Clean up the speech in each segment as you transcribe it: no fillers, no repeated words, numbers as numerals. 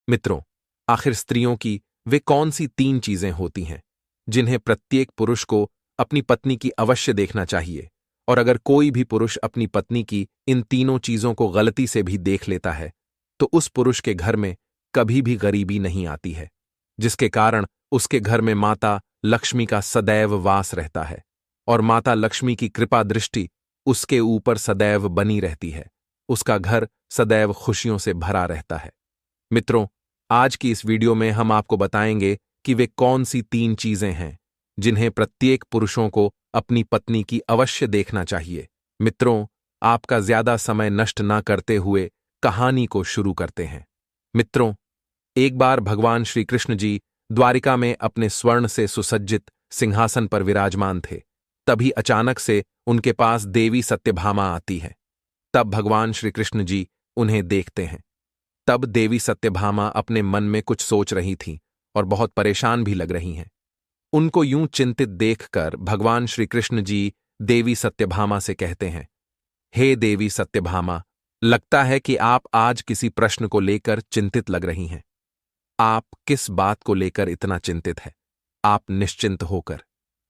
मित्रों, आखिर स्त्रियों की वे कौन सी 3 चीजें होती हैं जिन्हें प्रत्येक पुरुष को अपनी पत्नी की अवश्य देखना चाहिए, और अगर कोई भी पुरुष अपनी पत्नी की इन तीनों चीजों को गलती से भी देख लेता है तो उस पुरुष के घर में कभी भी गरीबी नहीं आती है, जिसके कारण उसके घर में माता लक्ष्मी का सदैव वास रहता है और माता लक्ष्मी की कृपा दृष्टि उसके ऊपर सदैव बनी रहती है। उसका घर सदैव खुशियों से भरा रहता है। मित्रों, आज की इस वीडियो में हम आपको बताएंगे कि वे कौन सी 3 चीजें हैं जिन्हें प्रत्येक पुरुषों को अपनी पत्नी की अवश्य देखना चाहिए। मित्रों, आपका ज्यादा समय नष्ट न करते हुए कहानी को शुरू करते हैं। मित्रों, एक बार भगवान श्री कृष्ण जी द्वारिका में अपने स्वर्ण से सुसज्जित सिंहासन पर विराजमान थे। तभी अचानक से उनके पास देवी सत्यभामा आती है। तब भगवान श्री कृष्ण जी उन्हें देखते हैं। तब देवी सत्यभामा अपने मन में कुछ सोच रही थीं और बहुत परेशान भी लग रही हैं। उनको यूं चिंतित देखकर भगवान श्री कृष्ण जी देवी सत्यभामा से कहते हैं, हे देवी सत्यभामा, लगता है कि आप आज किसी प्रश्न को लेकर चिंतित लग रही हैं। आप किस बात को लेकर इतना चिंतित है? आप निश्चिंत होकर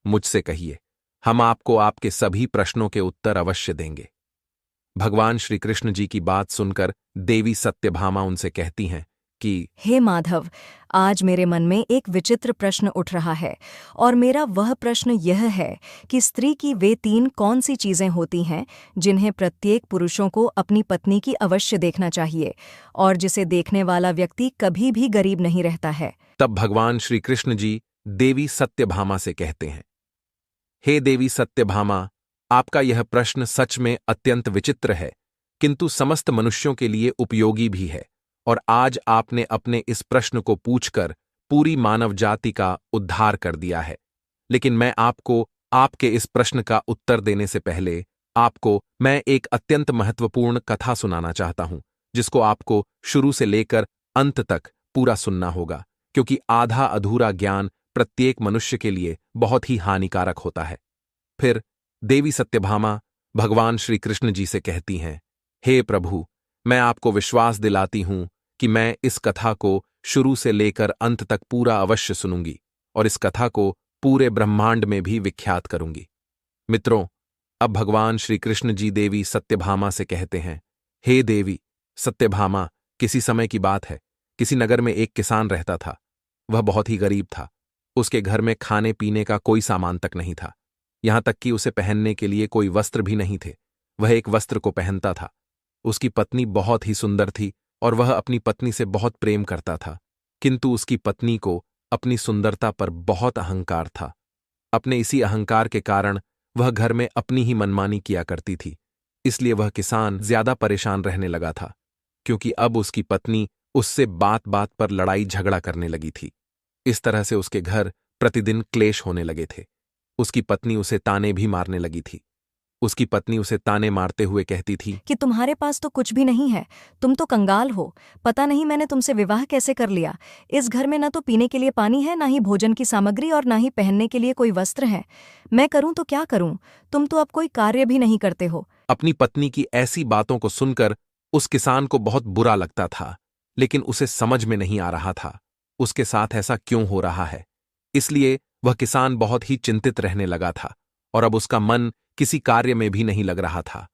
मुझसे कहिए, हम आपको आपके सभी प्रश्नों के उत्तर अवश्य देंगे। भगवान श्री कृष्ण जी की बात सुनकर देवी सत्यभामा उनसे कहती हैं कि हे माधव, आज मेरे मन में एक विचित्र प्रश्न उठ रहा है और मेरा वह प्रश्न यह है कि स्त्री की वे 3 कौन सी चीजें होती हैं जिन्हें प्रत्येक पुरुषों को अपनी पत्नी की अवश्य देखना चाहिए और जिसे देखने वाला व्यक्ति कभी भी गरीब नहीं रहता है। तब भगवान श्री कृष्ण जी देवी सत्यभामा से कहते हैं, हे देवी सत्यभामा, आपका यह प्रश्न सच में अत्यंत विचित्र है, किंतु समस्त मनुष्यों के लिए उपयोगी भी है, और आज आपने अपने इस प्रश्न को पूछकर पूरी मानव जाति का उद्धार कर दिया है। लेकिन मैं आपको आपके इस प्रश्न का उत्तर देने से पहले आपको मैं एक अत्यंत महत्वपूर्ण कथा सुनाना चाहता हूं, जिसको आपको शुरू से लेकर अंत तक पूरा सुनना होगा, क्योंकि आधा अधूरा ज्ञान प्रत्येक मनुष्य के लिए बहुत ही हानिकारक होता है। फिर देवी सत्यभामा भगवान श्री कृष्ण जी से कहती हैं, हे प्रभु, मैं आपको विश्वास दिलाती हूं कि मैं इस कथा को शुरू से लेकर अंत तक पूरा अवश्य सुनूंगी और इस कथा को पूरे ब्रह्मांड में भी विख्यात करूंगी। मित्रों, अब भगवान श्री कृष्ण जी देवी सत्यभामा से कहते हैं, हे देवी सत्यभामा, किसी समय की बात है, किसी नगर में एक किसान रहता था। वह बहुत ही गरीब था। उसके घर में खाने पीने का कोई सामान तक नहीं था, यहां तक कि उसे पहनने के लिए कोई वस्त्र भी नहीं थे। वह एक वस्त्र को पहनता था। उसकी पत्नी बहुत ही सुंदर थी और वह अपनी पत्नी से बहुत प्रेम करता था, किंतु उसकी पत्नी को अपनी सुंदरता पर बहुत अहंकार था। अपने इसी अहंकार के कारण वह घर में अपनी ही मनमानी किया करती थी। इसलिए वह किसान ज्यादा परेशान रहने लगा था, क्योंकि अब उसकी पत्नी उससे बात बात पर लड़ाई झगड़ा करने लगी थी। इस तरह से उसके घर प्रतिदिन क्लेश होने लगे थे। उसकी पत्नी उसे ताने भी मारने लगी थी। उसकी पत्नी उसे ताने मारते हुए कहती थी कि तुम्हारे पास तो कुछ भी नहीं है, तुम तो कंगाल हो। पता नहीं मैंने तुमसे विवाह कैसे कर लिया। इस घर में ना तो पीने के लिए पानी है, ना ही भोजन की सामग्री और ना ही पहनने के लिए कोई वस्त्र है। मैं करूं तो क्या करूं? तुम तो अब कोई कार्य भी नहीं करते हो। अपनी पत्नी की ऐसी बातों को सुनकर उस किसान को बहुत बुरा लगता था, लेकिन उसे समझ में नहीं आ रहा था उसके साथ ऐसा क्यों हो रहा है। इसलिए वह किसान बहुत ही चिंतित रहने लगा था और अब उसका मन किसी कार्य में भी नहीं लग रहा था।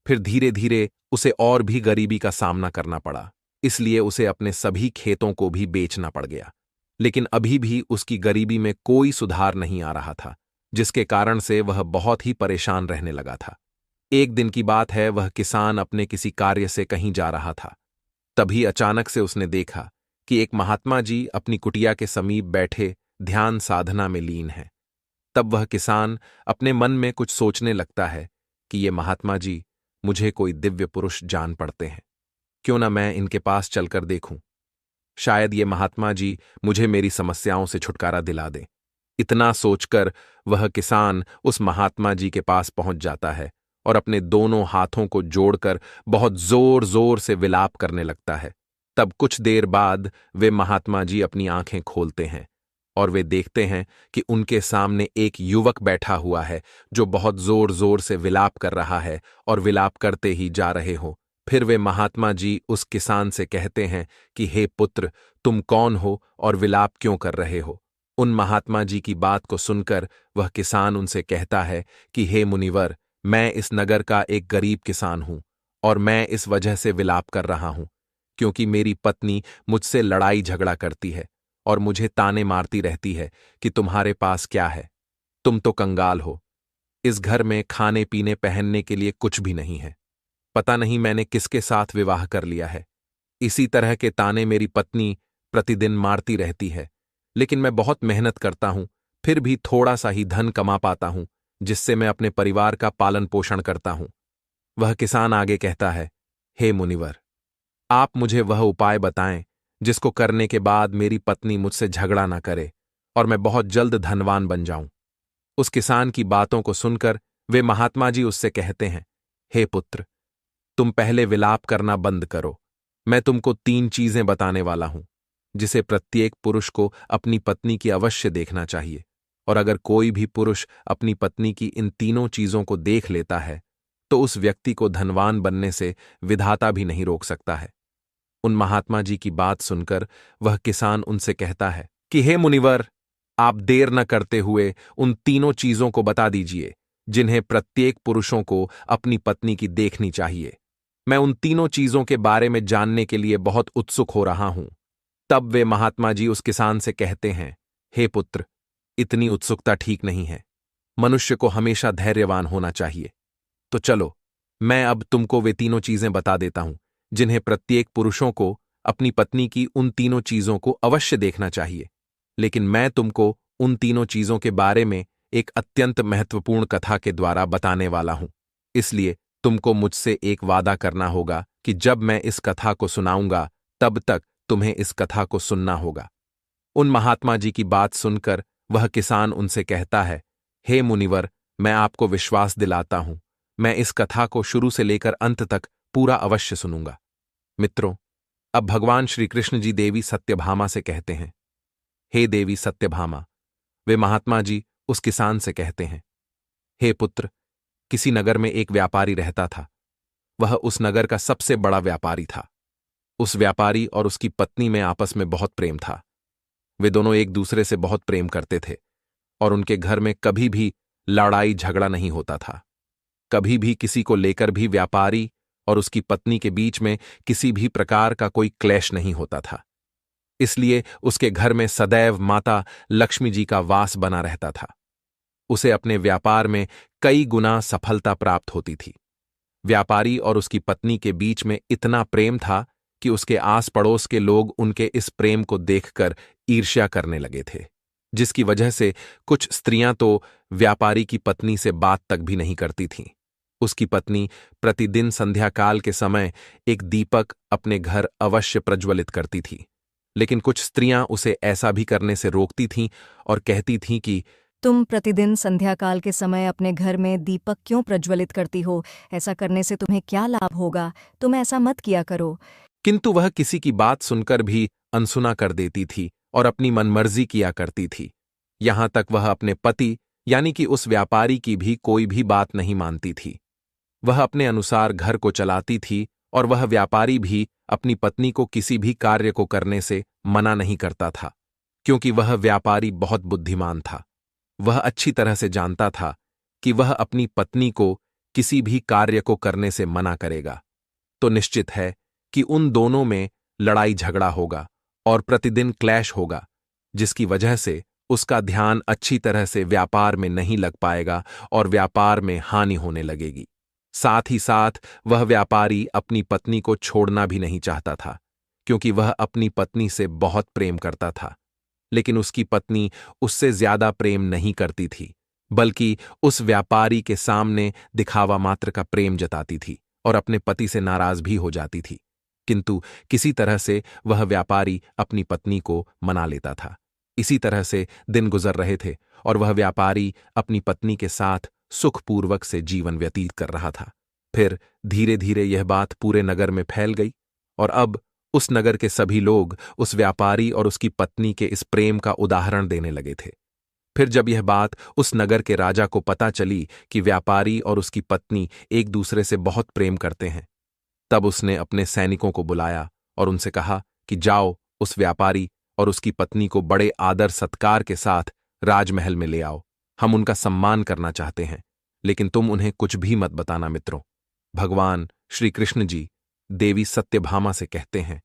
फिर धीरे धीरे उसे और भी गरीबी का सामना करना पड़ा, इसलिए उसे अपने सभी खेतों को भी बेचना पड़ गया। लेकिन अभी भी उसकी गरीबी में कोई सुधार नहीं आ रहा था, जिसके कारण से वह बहुत ही परेशान रहने लगा था। एक दिन की बात है, वह किसान अपने किसी कार्य से कहीं जा रहा था। तभी अचानक से उसने देखा कि एक महात्मा जी अपनी कुटिया के समीप बैठे ध्यान साधना में लीन हैं। तब वह किसान अपने मन में कुछ सोचने लगता है कि ये महात्मा जी मुझे कोई दिव्य पुरुष जान पड़ते हैं, क्यों ना मैं इनके पास चलकर देखूं। शायद ये महात्मा जी मुझे मेरी समस्याओं से छुटकारा दिला दें। इतना सोचकर वह किसान उस महात्मा जी के पास पहुंच जाता है और अपने दोनों हाथों को जोड़कर बहुत जोर जोर से विलाप करने लगता है। तब कुछ देर बाद वे महात्मा जी अपनी आंखें खोलते हैं और वे देखते हैं कि उनके सामने एक युवक बैठा हुआ है जो बहुत जोर जोर से विलाप कर रहा है और विलाप करते ही जा रहे हो फिर वे महात्मा जी उस किसान से कहते हैं कि हे पुत्र, तुम कौन हो और विलाप क्यों कर रहे हो। उन महात्मा जी की बात को सुनकर वह किसान उनसे कहता है कि हे मुनिवर, मैं इस नगर का एक गरीब किसान हूं और मैं इस वजह से विलाप कर रहा हूं क्योंकि मेरी पत्नी मुझसे लड़ाई झगड़ा करती है और मुझे ताने मारती रहती है कि तुम्हारे पास क्या है, तुम तो कंगाल हो। इस घर में खाने पीने पहनने के लिए कुछ भी नहीं है। पता नहीं मैंने किसके साथ विवाह कर लिया है। इसी तरह के ताने मेरी पत्नी प्रतिदिन मारती रहती है, लेकिन मैं बहुत मेहनत करता हूं, फिर भी थोड़ा सा ही धन कमा पाता हूं, जिससे मैं अपने परिवार का पालन पोषण करता हूं। वह किसान आगे कहता है, हे मुनिवर, आप मुझे वह उपाय बताएं जिसको करने के बाद मेरी पत्नी मुझसे झगड़ा ना करे और मैं बहुत जल्द धनवान बन जाऊं। उस किसान की बातों को सुनकर वे महात्मा जी उससे कहते हैं, हे पुत्र, तुम पहले विलाप करना बंद करो। मैं तुमको 3 चीजें बताने वाला हूं जिसे प्रत्येक पुरुष को अपनी पत्नी की अवश्य देखना चाहिए, और अगर कोई भी पुरुष अपनी पत्नी की इन तीनों चीजों को देख लेता है तो उस व्यक्ति को धनवान बनने से विधाता भी नहीं रोक सकता है। उन महात्मा जी की बात सुनकर वह किसान उनसे कहता है कि हे मुनिवर, आप देर न करते हुए उन तीनों चीजों को बता दीजिए जिन्हें प्रत्येक पुरुषों को अपनी पत्नी की देखनी चाहिए। मैं उन तीनों चीजों के बारे में जानने के लिए बहुत उत्सुक हो रहा हूं। तब वे महात्मा जी उस किसान से कहते हैं, हे पुत्र, इतनी उत्सुकता ठीक नहीं है। मनुष्य को हमेशा धैर्यवान होना चाहिए। तो चलो, मैं अब तुमको वे तीनों चीजें बता देता हूं जिन्हें प्रत्येक पुरुषों को अपनी पत्नी की उन तीनों चीजों को अवश्य देखना चाहिए। लेकिन मैं तुमको उन तीनों चीजों के बारे में एक अत्यंत महत्वपूर्ण कथा के द्वारा बताने वाला हूं। इसलिए तुमको मुझसे एक वादा करना होगा कि जब मैं इस कथा को सुनाऊंगा तब तक तुम्हें इस कथा को सुनना होगा। उन महात्मा जी की बात सुनकर वह किसान उनसे कहता है, हे मुनिवर, मैं आपको विश्वास दिलाता हूं, मैं इस कथा को शुरू से लेकर अंत तक पूरा अवश्य सुनूंगा। मित्रों, अब भगवान श्री कृष्ण जी देवी सत्यभामा से कहते हैं, हे देवी सत्यभामा। वे महात्मा जी उस किसान से कहते हैं, हे पुत्र, किसी नगर में एक व्यापारी रहता था। वह उस नगर का सबसे बड़ा व्यापारी था। उस व्यापारी और उसकी पत्नी में आपस में बहुत प्रेम था। वे दोनों एक दूसरे से बहुत प्रेम करते थे और उनके घर में कभी भी लड़ाई झगड़ा नहीं होता था। कभी भी किसी को लेकर भी व्यापारी और उसकी पत्नी के बीच में किसी भी प्रकार का कोई क्लेश नहीं होता था। इसलिए उसके घर में सदैव माता लक्ष्मी जी का वास बना रहता था। उसे अपने व्यापार में कई गुना सफलता प्राप्त होती थी। व्यापारी और उसकी पत्नी के बीच में इतना प्रेम था कि उसके आस पड़ोस के लोग उनके इस प्रेम को देखकर ईर्ष्या करने लगे थे, जिसकी वजह से कुछ स्त्रियां तो व्यापारी की पत्नी से बात तक भी नहीं करती थीं। उसकी पत्नी प्रतिदिन संध्याकाल के समय एक दीपक अपने घर अवश्य प्रज्वलित करती थी, लेकिन कुछ स्त्रियां उसे ऐसा भी करने से रोकती थीं और कहती थीं कि तुम प्रतिदिन संध्याकाल के समय अपने घर में दीपक क्यों प्रज्वलित करती हो? ऐसा करने से तुम्हें क्या लाभ होगा? तुम ऐसा मत किया करो। किंतु वह किसी की बात सुनकर भी अनसुना कर देती थी और अपनी मनमर्जी किया करती थी। यहां तक वह अपने पति यानी कि उस व्यापारी की भी कोई भी बात नहीं मानती थी। वह अपने अनुसार घर को चलाती थी और वह व्यापारी भी अपनी पत्नी को किसी भी कार्य को करने से मना नहीं करता था, क्योंकि वह व्यापारी बहुत बुद्धिमान था। वह अच्छी तरह से जानता था कि वह अपनी पत्नी को किसी भी कार्य को करने से मना करेगा तो निश्चित है कि उन दोनों में लड़ाई झगड़ा होगा और प्रतिदिन क्लैश होगा, जिसकी वजह से उसका ध्यान अच्छी तरह से व्यापार में नहीं लग पाएगा और व्यापार में हानि होने लगेगी। साथ ही साथ वह व्यापारी अपनी पत्नी को छोड़ना भी नहीं चाहता था, क्योंकि वह अपनी पत्नी से बहुत प्रेम करता था। लेकिन उसकी पत्नी उससे ज्यादा प्रेम नहीं करती थी, बल्कि उस व्यापारी के सामने दिखावा मात्र का प्रेम जताती थी और अपने पति से नाराज भी हो जाती थी। किंतु किसी तरह से वह व्यापारी अपनी पत्नी को मना लेता था। इसी तरह से दिन गुजर रहे थे और वह व्यापारी अपनी पत्नी के साथ सुखपूर्वक से जीवन व्यतीत कर रहा था। फिर धीरे धीरे यह बात पूरे नगर में फैल गई और अब उस नगर के सभी लोग उस व्यापारी और उसकी पत्नी के इस प्रेम का उदाहरण देने लगे थे। फिर जब यह बात उस नगर के राजा को पता चली कि व्यापारी और उसकी पत्नी एक दूसरे से बहुत प्रेम करते हैं, तब उसने अपने सैनिकों को बुलाया और उनसे कहा कि जाओ, उस व्यापारी और उसकी पत्नी को बड़े आदर सत्कार के साथ राजमहल में ले आओ। हम उनका सम्मान करना चाहते हैं, लेकिन तुम उन्हें कुछ भी मत बताना मित्रों। भगवान श्री कृष्ण जी देवी सत्यभामा से कहते हैं,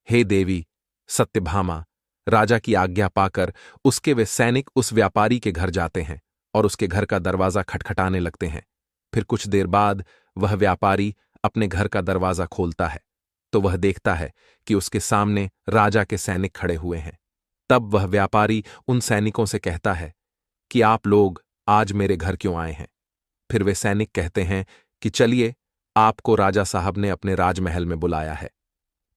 हे देवी सत्यभामा, राजा की आज्ञा पाकर उसके वे सैनिक उस व्यापारी के घर जाते हैं और उसके घर का दरवाजा खटखटाने लगते हैं। फिर कुछ देर बाद वह व्यापारी अपने घर का दरवाजा खोलता है तो वह देखता है कि उसके सामने राजा के सैनिक खड़े हुए हैं। तब वह व्यापारी उन सैनिकों से कहता है कि आप लोग आज मेरे घर क्यों आए हैं। फिर वे सैनिक कहते हैं कि चलिए, आपको राजा साहब ने अपने राजमहल में बुलाया है।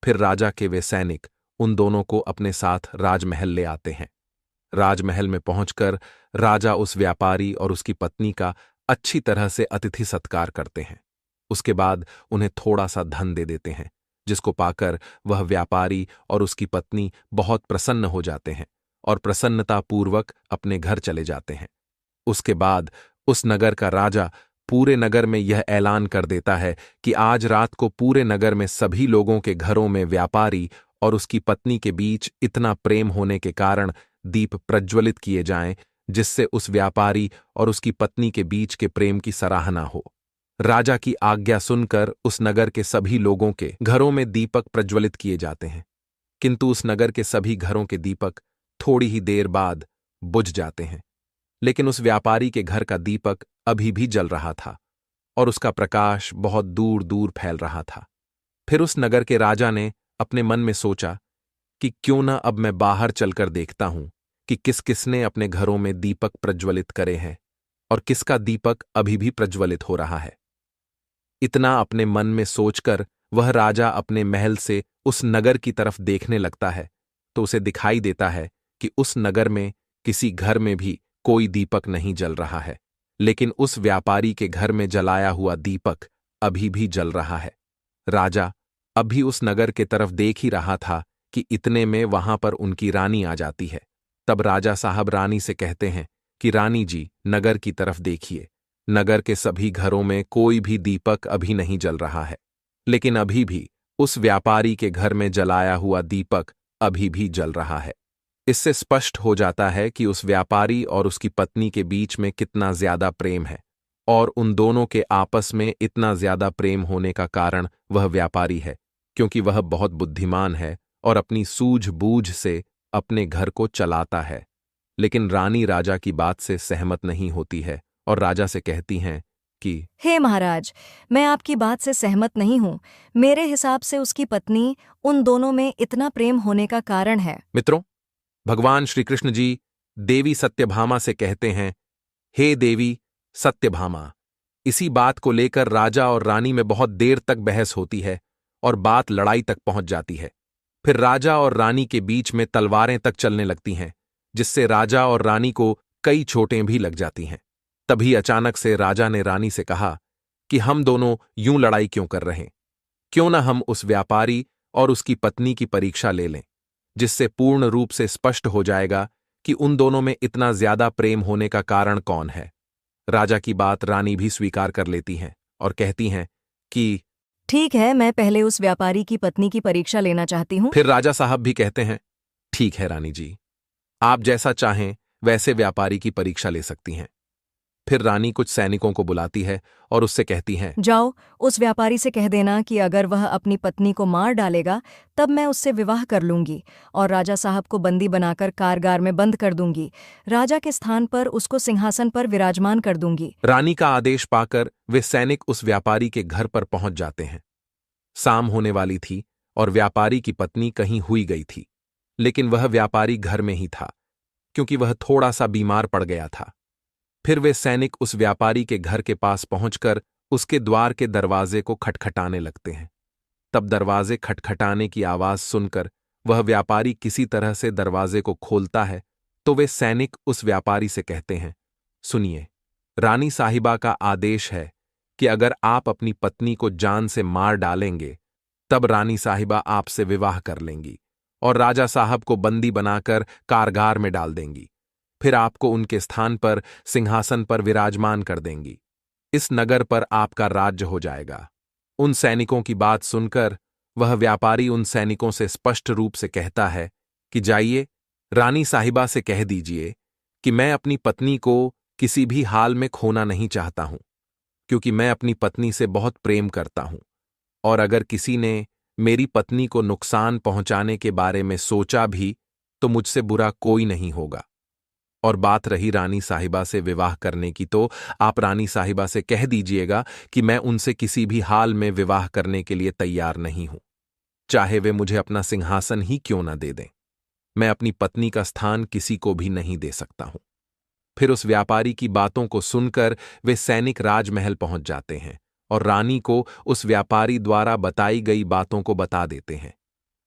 फिर राजा के वे सैनिक उन दोनों को अपने साथ राजमहल ले आते हैं। राजमहल में पहुंचकर राजा उस व्यापारी और उसकी पत्नी का अच्छी तरह से अतिथि सत्कार करते हैं। उसके बाद उन्हें थोड़ा सा धन दे देते हैं, जिसको पाकर वह व्यापारी और उसकी पत्नी बहुत प्रसन्न हो जाते हैं और प्रसन्नतापूर्वक अपने घर चले जाते हैं। उसके बाद उस नगर का राजा पूरे नगर में यह ऐलान कर देता है कि आज रात को पूरे नगर में सभी लोगों के घरों में व्यापारी और उसकी पत्नी के बीच इतना प्रेम होने के कारण दीप प्रज्वलित किए जाएं, जिससे उस व्यापारी और उसकी पत्नी के बीच के प्रेम की सराहना हो। राजा की आज्ञा सुनकर उस नगर के सभी लोगों के घरों में दीपक प्रज्वलित किए जाते हैं, किंतु उस नगर के सभी घरों के दीपक थोड़ी ही देर बाद बुझ जाते हैं। लेकिन उस व्यापारी के घर का दीपक अभी भी जल रहा था और उसका प्रकाश बहुत दूर दूर फैल रहा था। फिर उस नगर के राजा ने अपने मन में सोचा कि क्यों न अब मैं बाहर चलकर देखता हूं कि किस किसने अपने घरों में दीपक प्रज्वलित करे हैं और किसका दीपक अभी भी प्रज्वलित हो रहा है। इतना अपने मन में सोचकर वह राजा अपने महल से उस नगर की तरफ देखने लगता है तो उसे दिखाई देता है कि उस नगर में किसी घर में भी कोई दीपक नहीं जल रहा है, लेकिन उस व्यापारी के घर में जलाया हुआ दीपक अभी भी जल रहा है। राजा अभी उस नगर के तरफ देख ही रहा था कि इतने में वहां पर उनकी रानी आ जाती है। तब राजा साहब रानी से कहते हैं कि रानी जी, नगर की तरफ देखिए, नगर के सभी घरों में कोई भी दीपक अभी नहीं जल रहा है, लेकिन अभी भी उस व्यापारी के घर में जलाया हुआ दीपक अभी भी जल रहा है। इससे स्पष्ट हो जाता है कि उस व्यापारी और उसकी पत्नी के बीच में कितना ज्यादा प्रेम है, और उन दोनों के आपस में इतना ज्यादा प्रेम होने का कारण वह व्यापारी है, क्योंकि वह बहुत बुद्धिमान है और अपनी सूझबूझ से अपने घर को चलाता है। लेकिन रानी राजा की बात से सहमत नहीं होती है और राजा से कहती हैं कि हे महाराज, मैं आपकी बात से सहमत नहीं हूँ। मेरे हिसाब से उसकी पत्नी उन दोनों में इतना प्रेम होने का कारण है। मित्रों, भगवान श्री कृष्ण जी देवी सत्यभामा से कहते हैं, हे देवी सत्यभामा। इसी बात को लेकर राजा और रानी में बहुत देर तक बहस होती है और बात लड़ाई तक पहुंच जाती है। फिर राजा और रानी के बीच में तलवारें तक चलने लगती हैं, जिससे राजा और रानी को कई चोटें भी लग जाती हैं। तभी अचानक से राजा ने रानी से कहा कि हम दोनों यूं लड़ाई क्यों कर रहे हैं, क्यों न हम उस व्यापारी और उसकी पत्नी की परीक्षा ले लें, जिससे पूर्ण रूप से स्पष्ट हो जाएगा कि उन दोनों में इतना ज्यादा प्रेम होने का कारण कौन है। राजा की बात रानी भी स्वीकार कर लेती हैं और कहती हैं कि ठीक है, मैं पहले उस व्यापारी की पत्नी की परीक्षा लेना चाहती हूँ। फिर राजा साहब भी कहते हैं, ठीक है रानी जी, आप जैसा चाहें वैसे व्यापारी की परीक्षा ले सकती हैं। फिर रानी कुछ सैनिकों को बुलाती है और उससे कहती हैं, जाओ, उस व्यापारी से कह देना कि अगर वह अपनी पत्नी को मार डालेगा तब मैं उससे विवाह कर लूंगी और राजा साहब को बंदी बनाकर कारागार में बंद कर दूंगी। राजा के स्थान पर उसको सिंहासन पर विराजमान कर दूंगी। रानी का आदेश पाकर वे सैनिक उस व्यापारी के घर पर पहुंच जाते हैं। शाम होने वाली थी और व्यापारी की पत्नी कहीं हुई गई थी, लेकिन वह व्यापारी घर में ही था, क्योंकि वह थोड़ा सा बीमार पड़ गया था। फिर वे सैनिक उस व्यापारी के घर के पास पहुंचकर उसके द्वार के दरवाजे को खटखटाने लगते हैं। तब दरवाजे खटखटाने की आवाज सुनकर वह व्यापारी किसी तरह से दरवाजे को खोलता है तो वे सैनिक उस व्यापारी से कहते हैं, सुनिए, रानी साहिबा का आदेश है कि अगर आप अपनी पत्नी को जान से मार डालेंगे तब रानी साहिबा आपसे विवाह कर लेंगी और राजा साहब को बंदी बनाकर कारागार में डाल देंगी। फिर आपको उनके स्थान पर सिंहासन पर विराजमान कर देंगी। इस नगर पर आपका राज्य हो जाएगा। उन सैनिकों की बात सुनकर वह व्यापारी उन सैनिकों से स्पष्ट रूप से कहता है कि जाइए, रानी साहिबा से कह दीजिए कि मैं अपनी पत्नी को किसी भी हाल में खोना नहीं चाहता हूं, क्योंकि मैं अपनी पत्नी से बहुत प्रेम करता हूं, और अगर किसी ने मेरी पत्नी को नुकसान पहुंचाने के बारे में सोचा भी तो मुझसे बुरा कोई नहीं होगा। और बात रही रानी साहिबा से विवाह करने की, तो आप रानी साहिबा से कह दीजिएगा कि मैं उनसे किसी भी हाल में विवाह करने के लिए तैयार नहीं हूं, चाहे वे मुझे अपना सिंहासन ही क्यों न दे दें। मैं अपनी पत्नी का स्थान किसी को भी नहीं दे सकता हूं। फिर उस व्यापारी की बातों को सुनकर वे सैनिक राजमहल पहुंच जाते हैं और रानी को उस व्यापारी द्वारा बताई गई बातों को बता देते हैं।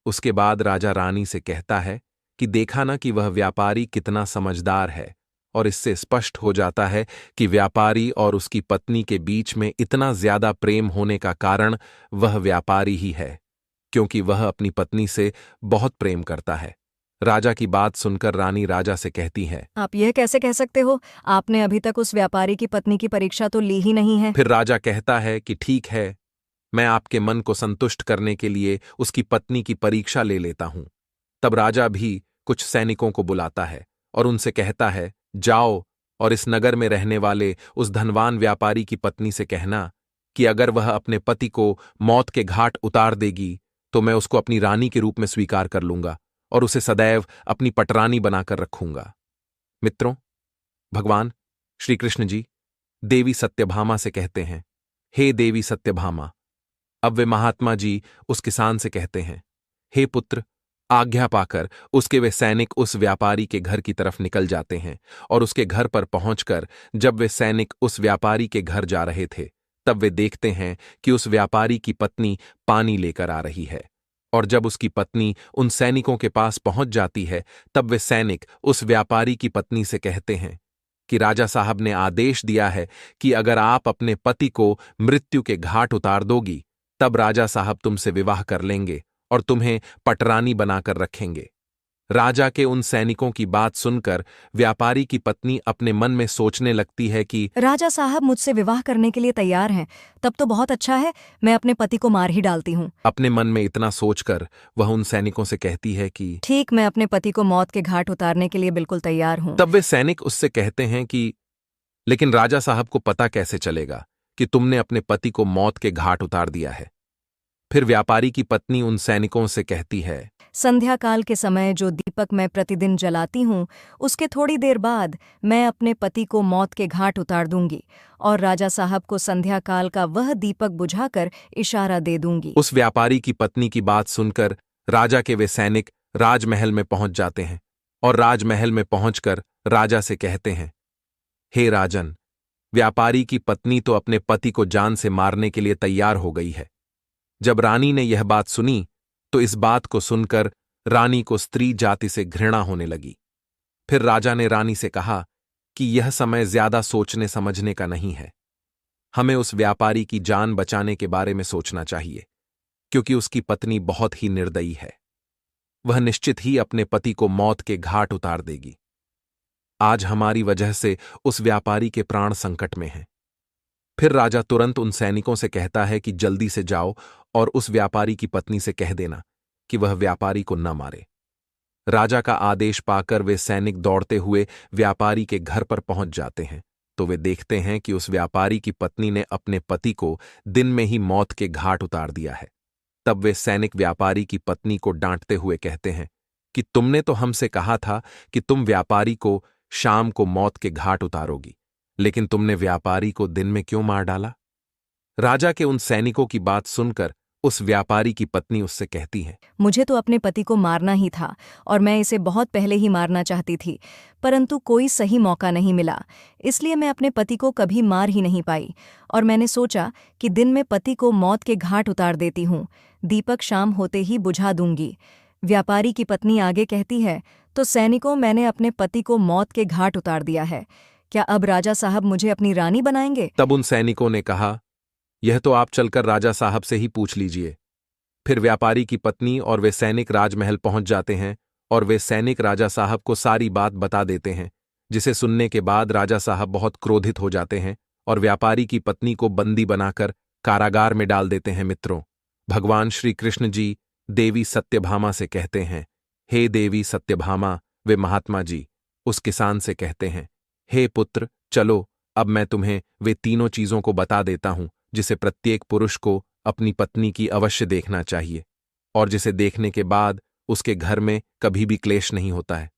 उसके बाद राजा रानी से कहता है कि देखा ना कि वह व्यापारी कितना समझदार है, और इससे स्पष्ट हो जाता है कि व्यापारी और उसकी पत्नी के बीच में इतना ज्यादा प्रेम होने का कारण वह व्यापारी ही है, क्योंकि वह अपनी पत्नी से बहुत प्रेम करता है। राजा की बात सुनकर रानी राजा से कहती है, आप यह कैसे कह सकते हो? आपने अभी तक उस व्यापारी की पत्नी की परीक्षा तो ली ही नहीं है। फिर राजा कहता है कि ठीक है, मैं आपके मन को संतुष्ट करने के लिए उसकी पत्नी की परीक्षा ले लेता हूं। तब राजा भी कुछ सैनिकों को बुलाता है और उनसे कहता है, जाओ और इस नगर में रहने वाले उस धनवान व्यापारी की पत्नी से कहना कि अगर वह अपने पति को मौत के घाट उतार देगी तो मैं उसको अपनी रानी के रूप में स्वीकार कर लूंगा और उसे सदैव अपनी पटरानी बनाकर रखूंगा। मित्रों, भगवान श्री कृष्ण जी देवी सत्यभामा से कहते हैं, हे देवी सत्यभामा। अब वे महात्मा जी उस किसान से कहते हैं, हे पुत्र, आज्ञा पाकर उसके वे सैनिक उस व्यापारी के घर की तरफ निकल जाते हैं, और उसके घर पर पहुंचकर जब वे सैनिक उस व्यापारी के घर जा रहे थे, तब वे देखते हैं कि उस व्यापारी की पत्नी पानी लेकर आ रही है। और जब उसकी पत्नी उन सैनिकों के पास पहुंच जाती है, तब वे सैनिक उस व्यापारी की पत्नी से कहते हैं कि राजा साहब ने आदेश दिया है कि अगर आप अपने पति को मृत्यु के घाट उतार दोगी, तब राजा साहब तुमसे विवाह कर लेंगे और तुम्हें पटरानी बनाकर रखेंगे। राजा के उन सैनिकों की बात सुनकर व्यापारी की पत्नी अपने मन में सोचने लगती है कि राजा साहब मुझसे विवाह करने के लिए तैयार हैं, तब तो बहुत अच्छा है, मैं अपने पति को मार ही डालती हूँ। अपने मन में इतना सोचकर वह उन सैनिकों से कहती है कि ठीक, मैं अपने पति को मौत के घाट उतारने के लिए बिल्कुल तैयार हूँ। तब वे सैनिक उससे कहते हैं कि लेकिन राजा साहब को पता कैसे चलेगा कि तुमने अपने पति को मौत के घाट उतार दिया है। फिर व्यापारी की पत्नी उन सैनिकों से कहती है, संध्या काल के समय जो दीपक मैं प्रतिदिन जलाती हूँ, उसके थोड़ी देर बाद मैं अपने पति को मौत के घाट उतार दूंगी और राजा साहब को संध्या काल का वह दीपक बुझाकर इशारा दे दूंगी। उस व्यापारी की पत्नी की बात सुनकर राजा के वे सैनिक राजमहल में पहुंच जाते हैं और राजमहल में पहुंचकर राजा से कहते हैं, हे राजन, व्यापारी की पत्नी तो अपने पति को जान से मारने के लिए तैयार हो गई है। जब रानी ने यह बात सुनी तो इस बात को सुनकर रानी को स्त्री जाति से घृणा होने लगी। फिर राजा ने रानी से कहा कि यह समय ज्यादा सोचने समझने का नहीं है, हमें उस व्यापारी की जान बचाने के बारे में सोचना चाहिए, क्योंकि उसकी पत्नी बहुत ही निर्दयी है। वह निश्चित ही अपने पति को मौत के घाट उतार देगी। आज हमारी वजह से उस व्यापारी के प्राण संकट में हैं। फिर राजा तुरंत उन सैनिकों से कहता है कि जल्दी से जाओ और उस व्यापारी की पत्नी से कह देना कि वह व्यापारी को न मारे। राजा का आदेश पाकर वे सैनिक दौड़ते हुए व्यापारी के घर पर पहुंच जाते हैं, तो वे देखते हैं कि उस व्यापारी की पत्नी ने अपने पति को दिन में ही मौत के घाट उतार दिया है। तब वे सैनिक व्यापारी की पत्नी को डांटते हुए कहते हैं कि तुमने तो हमसे कहा था कि तुम व्यापारी को शाम को मौत के घाट उतारोगी, लेकिन तुमने व्यापारी को दिन में क्यों मार डाला? राजा के उन सैनिकों की बात सुनकर उस व्यापारी की पत्नी उससे कहती है, मुझे तो अपने पति को मारना ही था और मैं इसे बहुत पहले ही मारना चाहती थी, परंतु कोई सही मौका नहीं मिला, इसलिए मैं अपने पति को कभी मार ही नहीं पाई और मैंने सोचा कि दिन में पति को मौत के घाट उतार देती हूँ, दीपक शाम होते ही बुझा दूंगी। व्यापारी की पत्नी आगे कहती है, तो सैनिकों, मैंने अपने पति को मौत के घाट उतार दिया है, क्या अब राजा साहब मुझे अपनी रानी बनाएंगे? तब उन सैनिकों ने कहा, यह तो आप चलकर राजा साहब से ही पूछ लीजिए। फिर व्यापारी की पत्नी और वे सैनिक राजमहल पहुंच जाते हैं और वे सैनिक राजा साहब को सारी बात बता देते हैं, जिसे सुनने के बाद राजा साहब बहुत क्रोधित हो जाते हैं और व्यापारी की पत्नी को बंदी बनाकर कारागार में डाल देते हैं। मित्रों, भगवान श्री कृष्ण जी देवी सत्यभामा से कहते हैं, हे देवी सत्यभामा, वे महात्मा जी उस किसान से कहते हैं, हे पुत्र, चलो अब मैं तुम्हें वे तीनों चीजों को बता देता हूं जिसे प्रत्येक पुरुष को अपनी पत्नी की अवश्य देखना चाहिए और जिसे देखने के बाद उसके घर में कभी भी क्लेश नहीं होता है।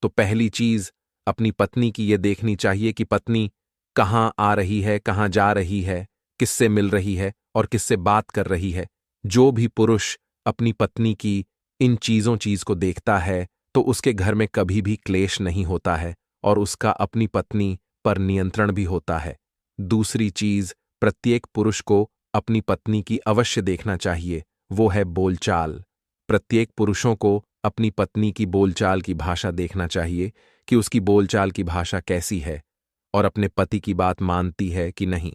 तो पहली चीज अपनी पत्नी की ये देखनी चाहिए कि पत्नी कहाँ आ रही है, कहाँ जा रही है, किससे मिल रही है और किससे बात कर रही है। जो भी पुरुष अपनी पत्नी की इन चीज को देखता है तो उसके घर में कभी भी क्लेश नहीं होता है और उसका अपनी पत्नी पर नियंत्रण भी होता है। दूसरी चीज प्रत्येक पुरुष को अपनी पत्नी की अवश्य देखना चाहिए, वो है बोलचाल। प्रत्येक पुरुषों को अपनी पत्नी की बोलचाल की भाषा देखना चाहिए कि उसकी बोलचाल की भाषा कैसी है और अपने पति की बात मानती है कि नहीं,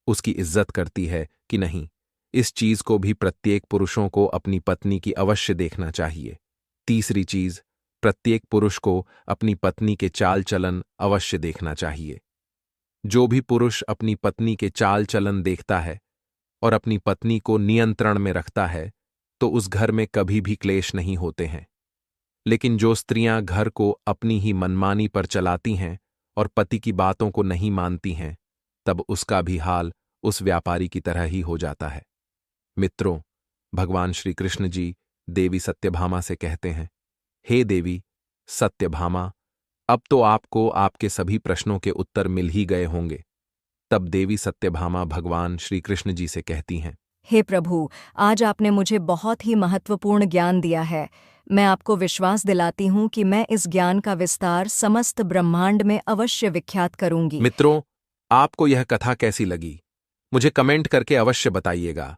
उसकी इज्जत करती है कि नहीं। इस चीज को भी प्रत्येक पुरुषों को अपनी पत्नी की अवश्य देखना चाहिए। तीसरी चीज, प्रत्येक पुरुष को अपनी पत्नी के चाल चलन अवश्य देखना चाहिए। जो भी पुरुष अपनी पत्नी के चाल चलन देखता है और अपनी पत्नी को नियंत्रण में रखता है तो उस घर में कभी भी क्लेश नहीं होते हैं। लेकिन जो स्त्रियां घर को अपनी ही मनमानी पर चलाती हैं और पति की बातों को नहीं मानती हैं, तब उसका भी हाल उस व्यापारी की तरह ही हो जाता है। मित्रों, भगवान श्री कृष्ण जी देवी सत्यभामा से कहते हैं, हे देवी सत्यभामा, अब तो आपको आपके सभी प्रश्नों के उत्तर मिल ही गए होंगे। तब देवी सत्यभामा भगवान श्री कृष्ण जी से कहती हैं, हे प्रभु, आज आपने मुझे बहुत ही महत्वपूर्ण ज्ञान दिया है। मैं आपको विश्वास दिलाती हूँ कि मैं इस ज्ञान का विस्तार समस्त ब्रह्मांड में अवश्य विख्यात करूंगी। मित्रों, आपको यह कथा कैसी लगी मुझे कमेंट करके अवश्य बताइएगा।